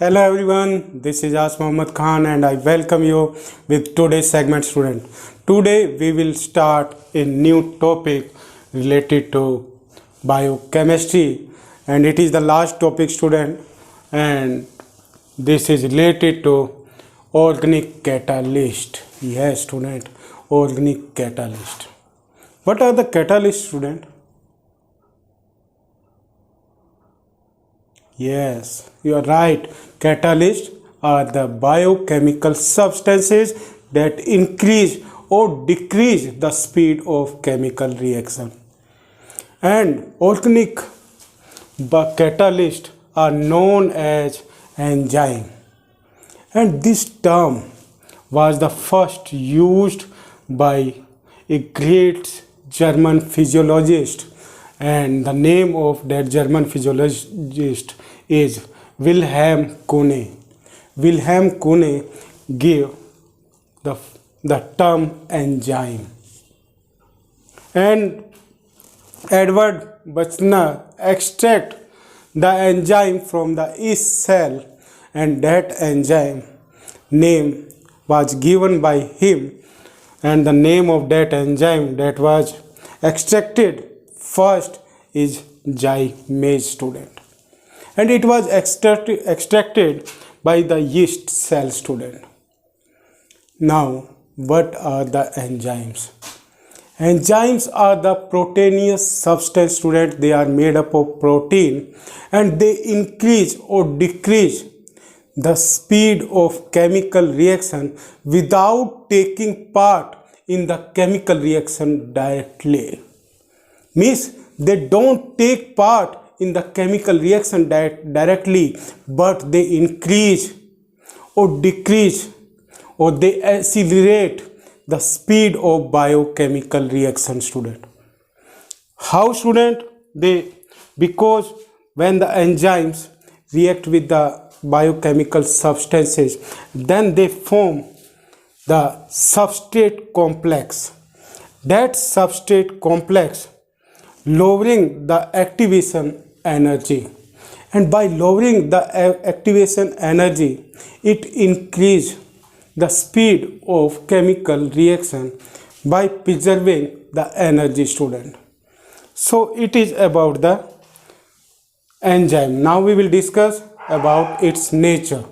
Hello everyone, this is As Mohammad Khan and I welcome you with today's segment student. Today we will start a new topic related to biochemistry and it is the last topic student, and this is related to organic catalyst. Yes student, organic catalyst. What are the catalysts student? Yes, you are right. Catalysts are the biochemical substances that increase or decrease the speed of chemical reaction. And organic catalysts are known as enzyme. And this term was the first used by a great German physiologist, and the name of that German physiologist is Wilhelm Kuhne. Wilhelm Kuhne gave the term enzyme. And Edward Buchner extract the enzyme from the yeast cell, and that enzyme name was given by him, and the name of that enzyme that was extracted first is zymase student, and it was extracted by the yeast cell student. Now what are the enzymes? Enzymes are the proteinous substance student. They are made up of protein and they increase or decrease the speed of chemical reaction without taking part in the chemical reaction directly. Means they don't take part in the chemical reaction directly, but they increase or decrease or they accelerate the speed of biochemical reaction student. How student? Because when the enzymes react with the biochemical substances, then they form the substrate complex. That substrate complex lowering the activation energy, and by lowering the activation energy it increases the speed of chemical reaction by preserving the energy student. So it is about the enzyme. Now we will discuss about its nature.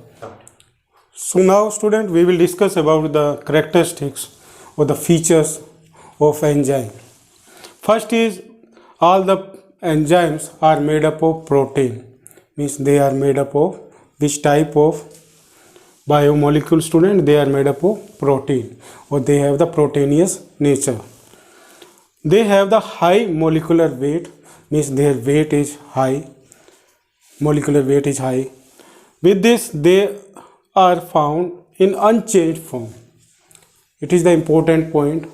So now student, we will discuss about the characteristics or the features of enzyme. First is, all the enzymes are made up of protein. Means they are made up of which type of biomolecule student? They are made up of protein, or they have the proteinous nature. They have the high molecular weight, means their weight is high, molecular weight is high. With this they are found in unchanged form. It is the important point.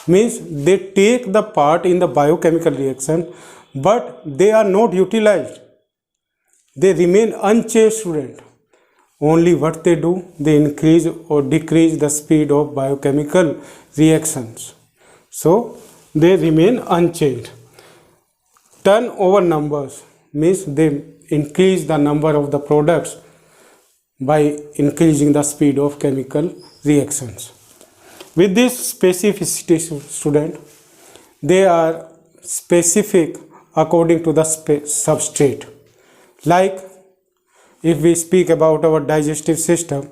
Means they take the part in the biochemical reaction, but they are not utilized. They remain unchanged student. Only what they do, they increase or decrease the speed of biochemical reactions. So they remain unchanged. Turnover numbers means they increase the number of the products by increasing the speed of chemical reactions. With this specificity student, they are specific according to the substrate. Like if we speak about our digestive system,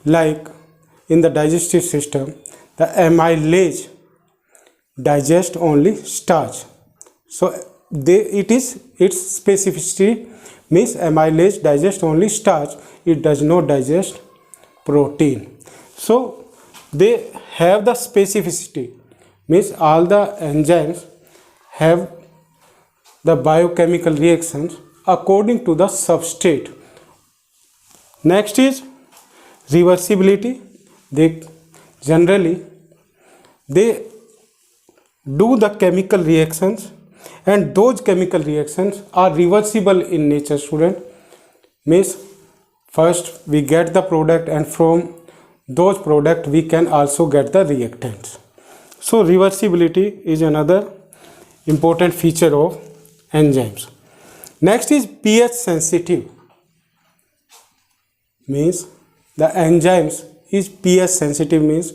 like in the digestive system, the amylase digest only starch. So its specificity means amylase digest only starch, it does not digest protein. So they have the specificity, means all the enzymes have the biochemical reactions according to the substrate. Next is reversibility. They generally do the chemical reactions, and those chemical reactions are reversible in nature student. Means first we get the product, and from those product we can also get the reactants. So reversibility is another important feature of enzymes. Next is pH sensitive. means the enzymes is pH sensitive, means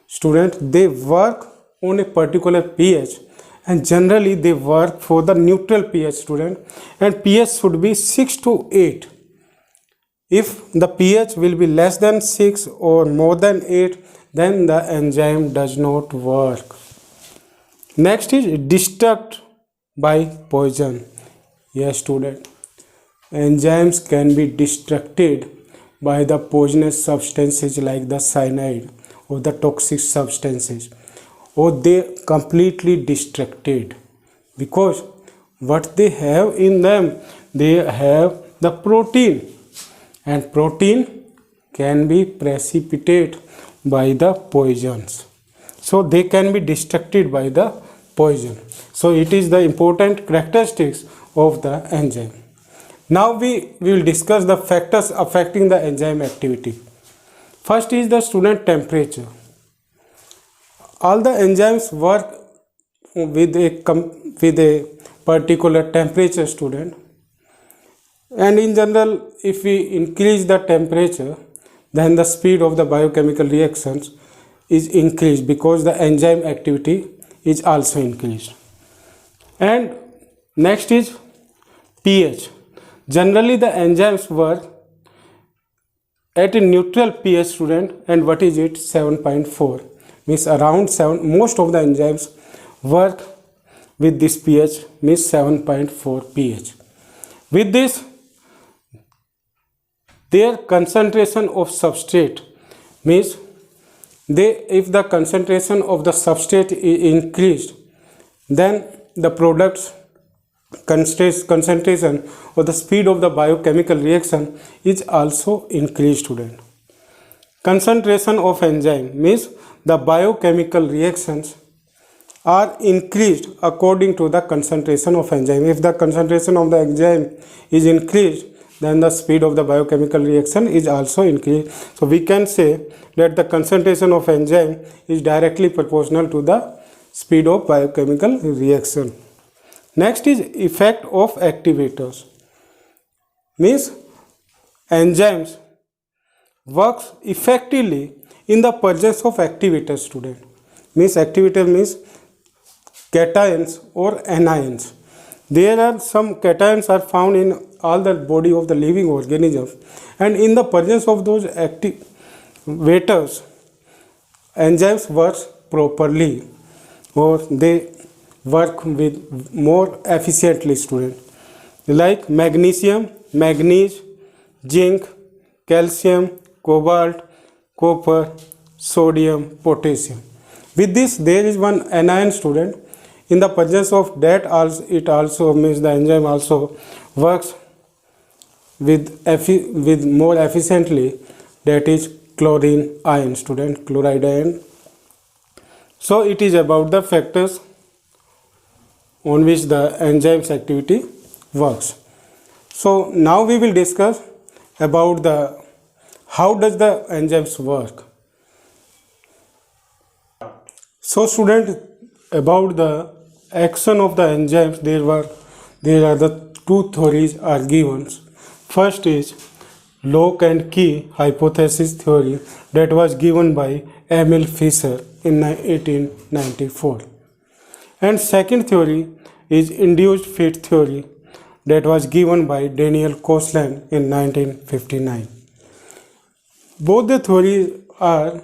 student they work on a particular pH, and generally they work for the neutral pH student, and pH should be 6 to 8. If the pH will be less than 6 or more than 8, then the enzyme does not work. Next is destruct by poison. Yes student, enzymes can be destructed by the poisonous substances like the cyanide or the toxic substances, or they completely destructed, because what they have in them, they have the protein, and protein can be precipitate by the poisons, so they can be destructed by the poison. So it is the important characteristics of the enzyme. Now we will discuss the factors affecting the enzyme activity. First is the student temperature. All the enzymes work with a particular temperature student, and in general if we increase the temperature, then the speed of the biochemical reactions is increased, because the enzyme activity is also increased. And next is pH. Generally the enzymes work at a neutral pH student, and what is it? 7.4, means around 7. Most of the enzymes work with this pH, means 7.4 pH. With this, their concentration of substrate, means if the concentration of the substrate is increased, then the product's concentration or the speed of the biochemical reaction is also increased student. Concentration of enzyme means the biochemical reactions are increased according to the concentration of enzyme. If the concentration of the enzyme is increased, then the speed of the biochemical reaction is also increased. So we can say that the concentration of enzyme is directly proportional to the speed of biochemical reaction. Next is effect of activators, means enzymes works effectively in the presence of activators student. Means activator means cations or anions. There are some cations are found in all the body of the living organisms, and in the presence of those activators, enzymes work properly, or they work with more efficiently student, like magnesium, manganese, zinc, calcium, cobalt, copper, sodium, potassium. With this there is one anion student. In the presence of that also, it also means the enzyme also works with more efficiently, that is chlorine ion student, chloride ion. So it is about the factors on which the enzyme's activity works. So now we will discuss about the how does the enzymes work. So student, about the action of the enzymes, there are the two theories are given. First is lock and key hypothesis theory, that was given by Emil Fischer in 1894. And second theory is induced fit theory, that was given by Daniel Koslan in 1959. Both the theories are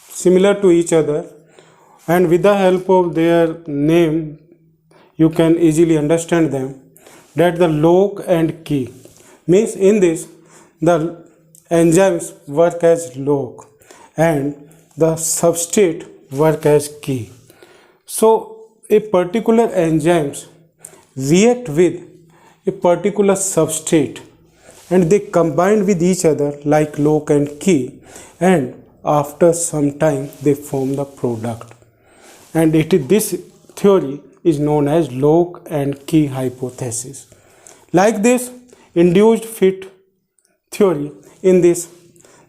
similar to each other, and with the help of their name you can easily understand them, that the lock and key means in this the enzymes work as lock and the substrate work as key. So a particular enzymes react with a particular substrate, and they combine with each other like lock and key, and after some time they form the product, and this theory is known as lock and key hypothesis. Like this induced fit theory, in this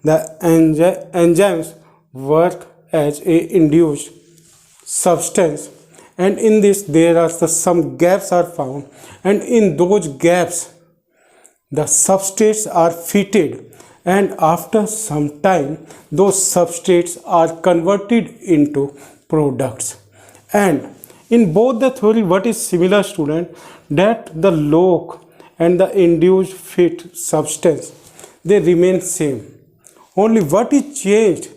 the enzymes work as a induced substance, and in this there are some gaps are found, and in those gaps the substrates are fitted, and after some time those substrates are converted into products. And in both the theory, what is similar, student, that the log and the induced fit substance, they remain same. Only what is changed,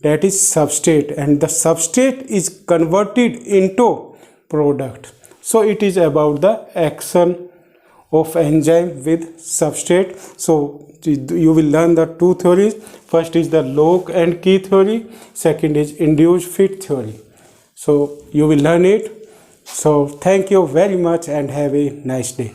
that is substrate, and the substrate is converted into product. So it is about the action of enzyme with substrate. So you will learn the two theories. First is the log and key theory, second is induced fit theory. So you will learn it. So thank you very much and have a nice day.